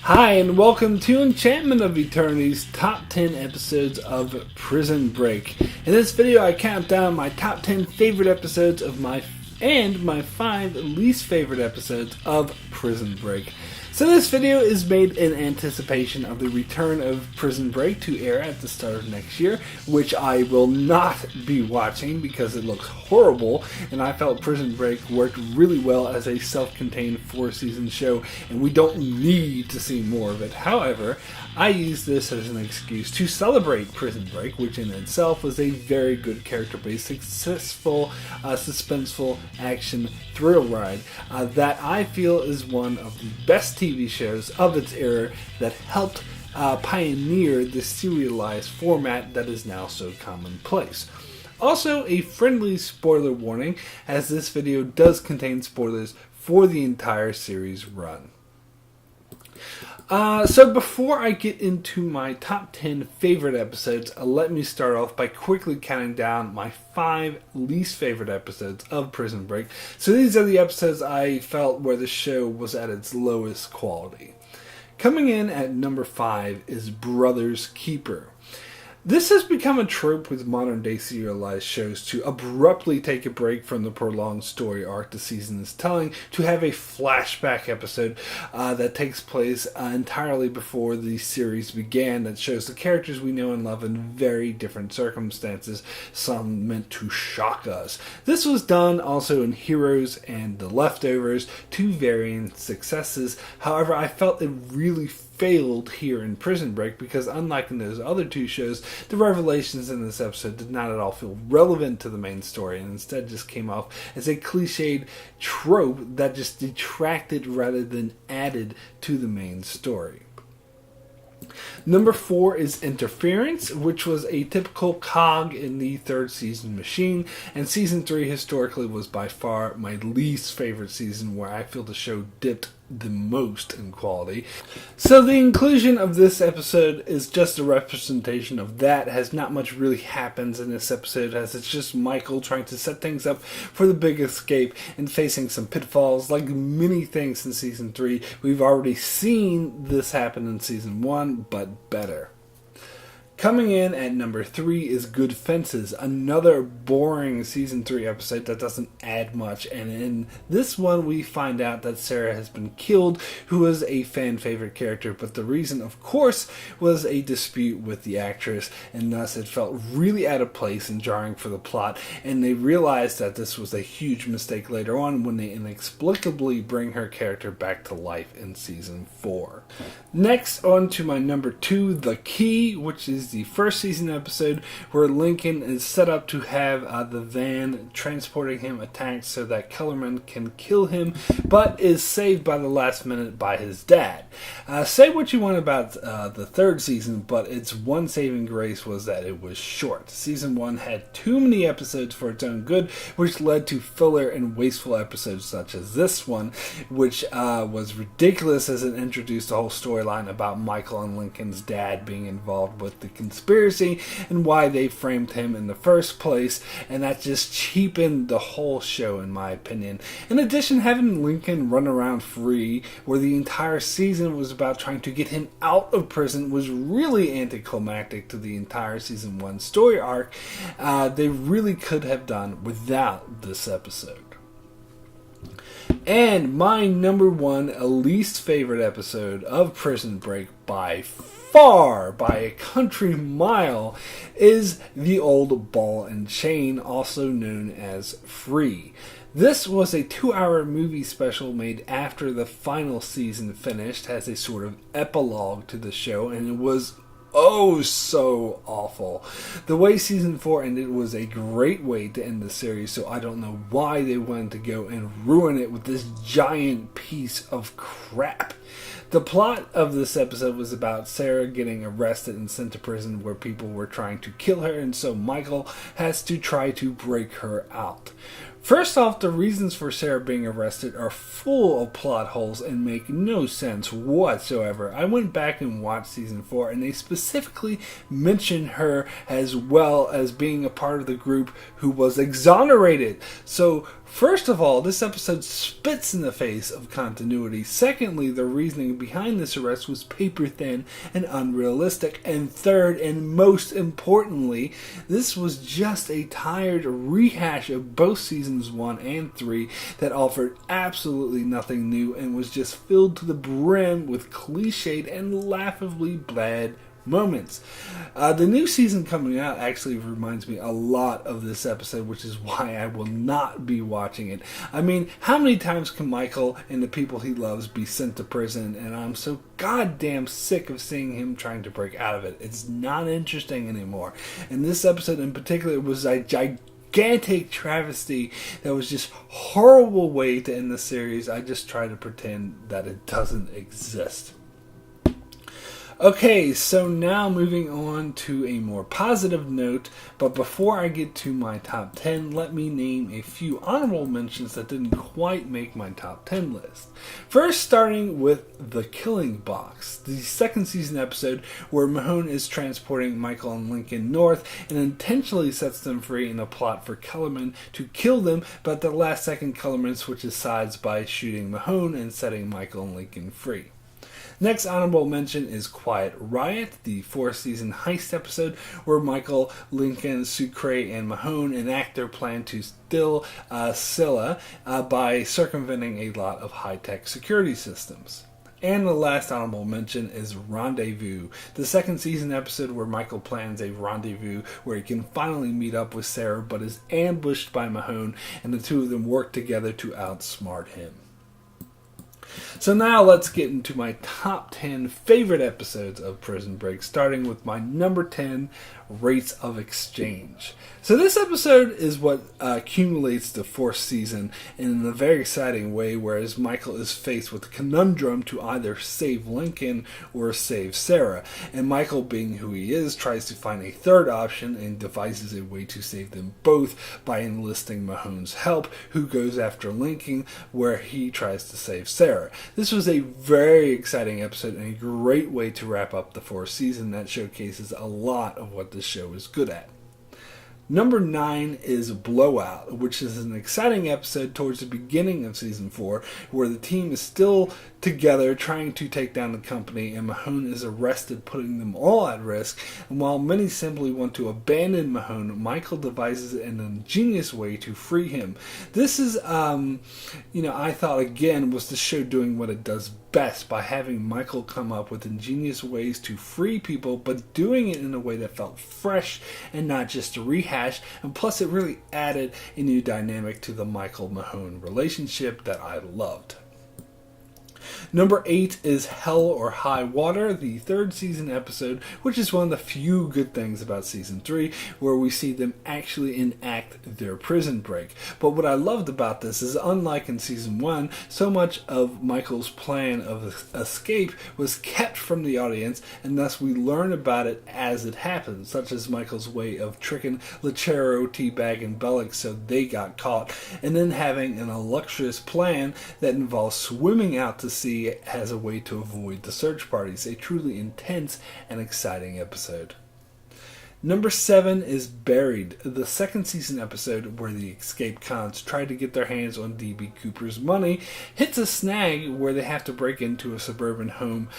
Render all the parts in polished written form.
Hi, and welcome to Enchantment of Eternity's top 10 episodes of Prison Break. In this video, I count down my top 10 favorite episodes of my 5 least favorite episodes of Prison Break. So this video is made in anticipation of the return of Prison Break to air at the start of next year, which I will not be watching because it looks horrible, and I felt Prison Break worked really well as a self-contained 4-season show, and we don't need to see more of it. However, I use this as an excuse to celebrate Prison Break, which in itself was a very good character-based, successful, suspenseful action thrill ride that I feel is one of the best TV shows of its era that helped pioneer the serialized format that is now so commonplace. Also, a friendly spoiler warning, as this video does contain spoilers for the entire series run. So before I get into my top 10 favorite episodes, let me start off by quickly counting down my 5 least favorite episodes of Prison Break. So these are the episodes I felt where the show was at its lowest quality. Coming in at number 5 is Brother's Keeper. This has become a trope with modern-day serialized shows to abruptly take a break from the prolonged story arc the season is telling to have a flashback episode that takes place entirely before the series began, that shows the characters we know and love in very different circumstances, some meant to shock us. This was done also in Heroes and The Leftovers, two varying successes. However, I felt it really failed here in Prison Break because, unlike in those other two shows, the revelations in this episode did not at all feel relevant to the main story and instead just came off as a cliched trope that just detracted rather than added to the main story. Number 4 is Interference, which was a typical cog in the third season machine, and season 3 historically was by far my least favorite season, where I feel the show dipped the most in quality. So the inclusion of this episode is just a representation of that, as not much really happens in this episode, as it's just Michael trying to set things up for the big escape and facing some pitfalls. Like many things in season 3, we've already seen this happen in season 1, but better. Coming in at number 3 is Good Fences, another boring season 3 episode that doesn't add much, and in this one we find out that Sarah has been killed, who was a fan favorite character, but the reason, of course, was a dispute with the actress, and thus it felt really out of place and jarring for the plot, and they realized that this was a huge mistake later on when they inexplicably bring her character back to life in season 4. Next, on to my number 2, The Key, which is the first season episode where Lincoln is set up to have the van transporting him attacked so that Kellerman can kill him, but is saved by the last minute by his dad. Say what you want about the third season, but its one saving grace was that it was short. Season 1 had too many episodes for its own good, which led to filler and wasteful episodes such as this one, which was ridiculous as it introduced the whole storyline about Michael and Lincoln's dad being involved with the conspiracy and why they framed him in the first place, and that just cheapened the whole show in my opinion. In addition, having Lincoln run around free where the entire season was about trying to get him out of prison was really anticlimactic to the entire season 1 story arc. They really could have done without this episode. And my number 1 least favorite episode of Prison Break by far, by a country mile, is The Old Ball and Chain, also known as Free. This was a 2-hour movie special made after the final season finished as a sort of epilogue to the show, and it was oh so awful. The way season 4 ended was a great way to end the series, so I don't know why they wanted to go and ruin it with this giant piece of crap. The plot of this episode was about Sarah getting arrested and sent to prison where people were trying to kill her, and so Michael has to try to break her out. First off, the reasons for Sarah being arrested are full of plot holes and make no sense whatsoever. I went back and watched season 4, and they specifically mention her as well as being a part of the group who was exonerated. So, first of all, this episode spits in the face of continuity. Secondly, the reasoning behind this arrest was paper thin and unrealistic. And third, and most importantly, this was just a tired rehash of both seasons 1 and 3 that offered absolutely nothing new and was just filled to the brim with cliched and laughably bad moments. The new season coming out actually reminds me a lot of this episode, which is why I will not be watching it. I mean, how many times can Michael and the people he loves be sent to prison? And I'm so goddamn sick of seeing him trying to break out of it. It's not interesting anymore. And this episode in particular was a gigantic travesty that was just horrible way to end the series. I just try to pretend that it doesn't exist. Okay, so now moving on to a more positive note, but before I get to my top 10, let me name a few honorable mentions that didn't quite make my top 10 list. First, starting with The Killing Box, the second season episode where Mahone is transporting Michael and Lincoln north and intentionally sets them free in a plot for Kellerman to kill them, but at the last second Kellerman switches sides by shooting Mahone and setting Michael and Lincoln free. Next honorable mention is Quiet Riot, the fourth season heist episode where Michael, Lincoln, Sucre, and Mahone enact their plan to steal Scylla by circumventing a lot of high-tech security systems. And the last honorable mention is Rendezvous, the second season episode where Michael plans a rendezvous where he can finally meet up with Sarah but is ambushed by Mahone, and the two of them work together to outsmart him. So now let's get into my top 10 favorite episodes of Prison Break, starting with my number 10, Rates of Exchange. So this episode is what accumulates the fourth season in a very exciting way, whereas Michael is faced with a conundrum to either save Lincoln or save Sarah. And Michael, being who he is, tries to find a third option and devises a way to save them both by enlisting Mahone's help, who goes after Lincoln, where he tries to save Sarah. This was a very exciting episode and a great way to wrap up the fourth season that showcases a lot of what this show is good at. Number 9 is Blowout, which is an exciting episode towards the beginning of Season 4, where the team is still together trying to take down the company, and Mahone is arrested, putting them all at risk. And while many simply want to abandon Mahone, Michael devises an ingenious way to free him. This is, I thought, again, was the show doing what it does best by having Michael come up with ingenious ways to free people, but doing it in a way that felt fresh and not just a rehash. And plus, it really added a new dynamic to the Michael-Mahone relationship that I loved. Number 8 is Hell or High Water, the third season episode, which is one of the few good things about Season 3, where we see them actually enact their prison break. But what I loved about this is, unlike in Season 1, so much of Michael's plan of escape was kept from the audience, and thus we learn about it as it happens, such as Michael's way of tricking Lechero, T-Bag, and Bellick so they got caught, and then having an illustrious plan that involves swimming out to sea as a way to avoid the search parties. A truly intense and exciting episode. Number 7 is Buried, the second season episode where the escape cons try to get their hands on D.B. Cooper's money, hits a snag where they have to break into a suburban home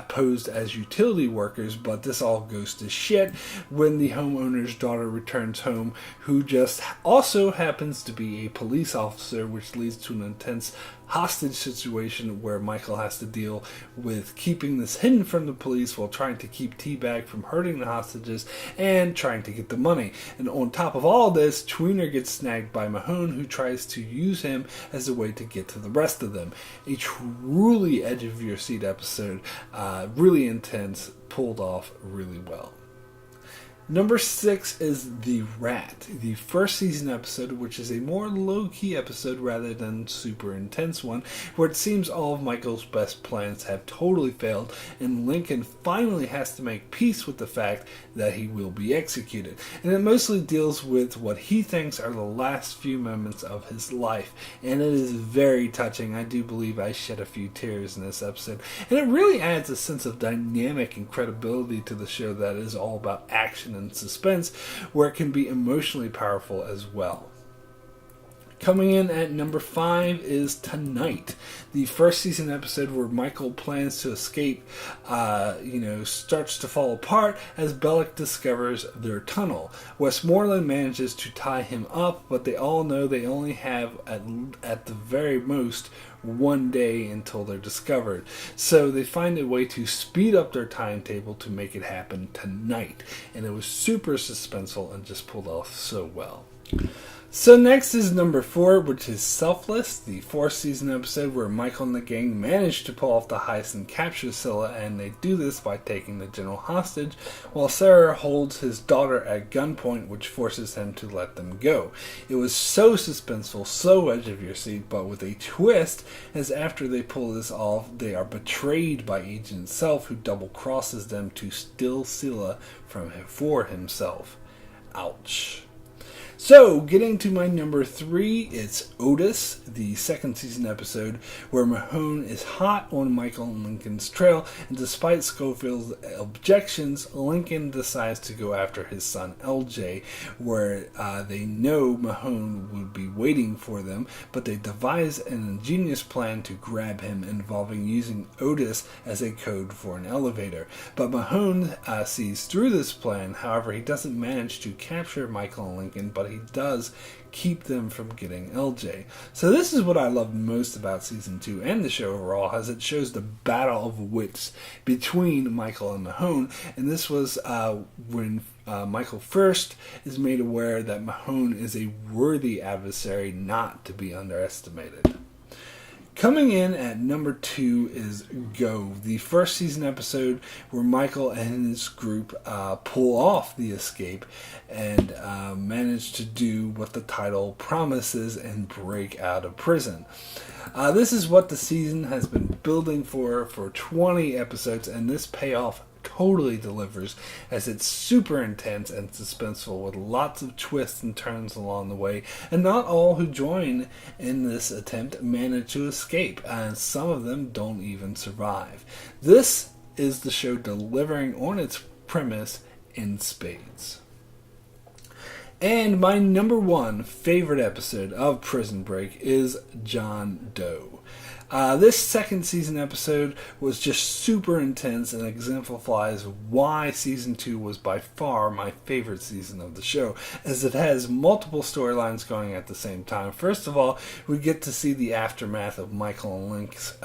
posed as utility workers, but this all goes to shit when the homeowner's daughter returns home, who just also happens to be a police officer, which leads to an intense hostage situation where Michael has to deal with keeping this hidden from the police while trying to keep T-Bag from hurting the hostages and trying to get the money. And on top of all this, Tweener gets snagged by Mahone, who tries to use him as a way to get to the rest of them. A truly edge-of-your-seat episode, really intense, pulled off really well. Number 6 is The Rat, the first season episode, which is a more low-key episode rather than super intense one, where it seems all of Michael's best plans have totally failed, and Lincoln finally has to make peace with the fact that he will be executed. And it mostly deals with what he thinks are the last few moments of his life, and it is very touching. I do believe I shed a few tears in this episode, and it really adds a sense of dynamic and credibility to the show that is all about action and suspense, where it can be emotionally powerful as well. Coming in at number 5 is Tonight, the first season episode where Michael plans to escape, starts to fall apart as Bellick discovers their tunnel. Westmoreland manages to tie him up, but they all know they only have, at the very most, one day until they're discovered. So they find a way to speed up their timetable to make it happen tonight. And it was super suspenseful and just pulled off so well. So next is number 4, which is Selfless, the 4th season episode where Michael and the gang manage to pull off the heist and capture Scylla, and they do this by taking the general hostage, while Sarah holds his daughter at gunpoint, which forces him to let them go. It was so suspenseful, so edge of your seat, but with a twist, as after they pull this off, they are betrayed by Agent Self, who double-crosses them to steal Scylla for himself. Ouch. So, getting to my number 3, it's Otis, the 2nd season episode where Mahone is hot on Michael and Lincoln's trail, and despite Schofield's objections, Lincoln decides to go after his son LJ, where they know Mahone would be waiting for them, but they devise an ingenious plan to grab him involving using Otis as a code for an elevator. But Mahone sees through this plan. However, he doesn't manage to capture Michael and Lincoln, but he does keep them from getting LJ. So this is what I love most about season 2 and the show overall, as it shows the battle of wits between Michael and Mahone. And this was when Michael first is made aware that Mahone is a worthy adversary not to be underestimated. Coming in at number 2 is Go, the first season episode where Michael and his group pull off the escape and manage to do what the title promises and break out of prison. This is what the season has been building for 20 episodes, and this payoff totally delivers, as it's super intense and suspenseful with lots of twists and turns along the way, and not all who join in this attempt manage to escape, and some of them don't even survive. This is the show delivering on its premise in spades. And my number 1 favorite episode of Prison Break is John Doe. This 2nd season episode was just super intense and exemplifies why season 2 was by far my favorite season of the show, as it has multiple storylines going at the same time. First of all, we get to see the aftermath of Michael and Link's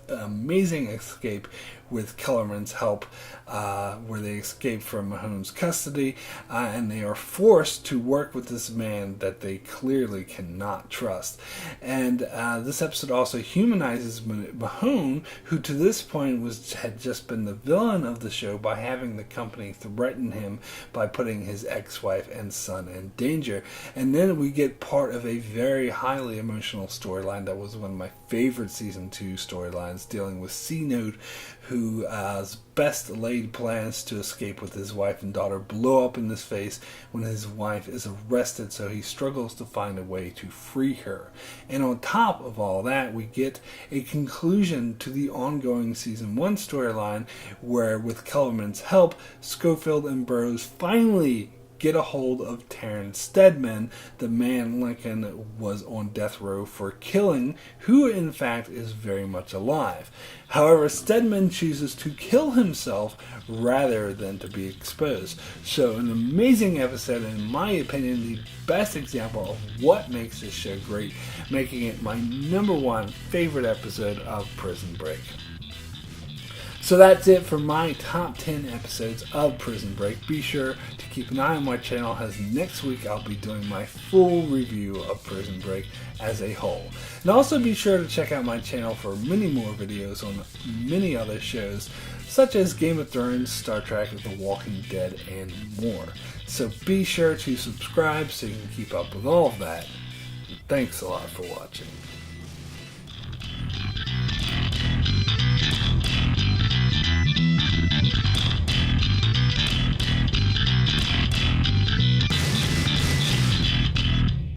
amazing escape with Kellerman's help, where they escape from Mahone's custody, and they are forced to work with this man that they clearly cannot trust. And this episode also humanizes Mahone, who to this point had just been the villain of the show by having the company threaten him by putting his ex-wife and son in danger. And then we get part of a very highly emotional storyline that was one of my favorite season 2 storylines, dealing with C-Note, whose best laid plans to escape with his wife and daughter blow up in his face when his wife is arrested, so he struggles to find a way to free her. And on top of all that, we get a conclusion to the ongoing season 1 storyline, where with Kellerman's help, Schofield and Burroughs finally get a hold of Terrence Steadman, the man Lincoln was on death row for killing, who in fact is very much alive. However, Steadman chooses to kill himself rather than to be exposed. So an amazing episode, and in my opinion, the best example of what makes this show great, making it my number 1 favorite episode of Prison Break. So that's it for my top 10 episodes of Prison Break. Be sure to keep an eye on my channel, as next week I'll be doing my full review of Prison Break as a whole. And also be sure to check out my channel for many more videos on many other shows, such as Game of Thrones, Star Trek, The Walking Dead, and more. So be sure to subscribe so you can keep up with all of that. Thanks a lot for watching.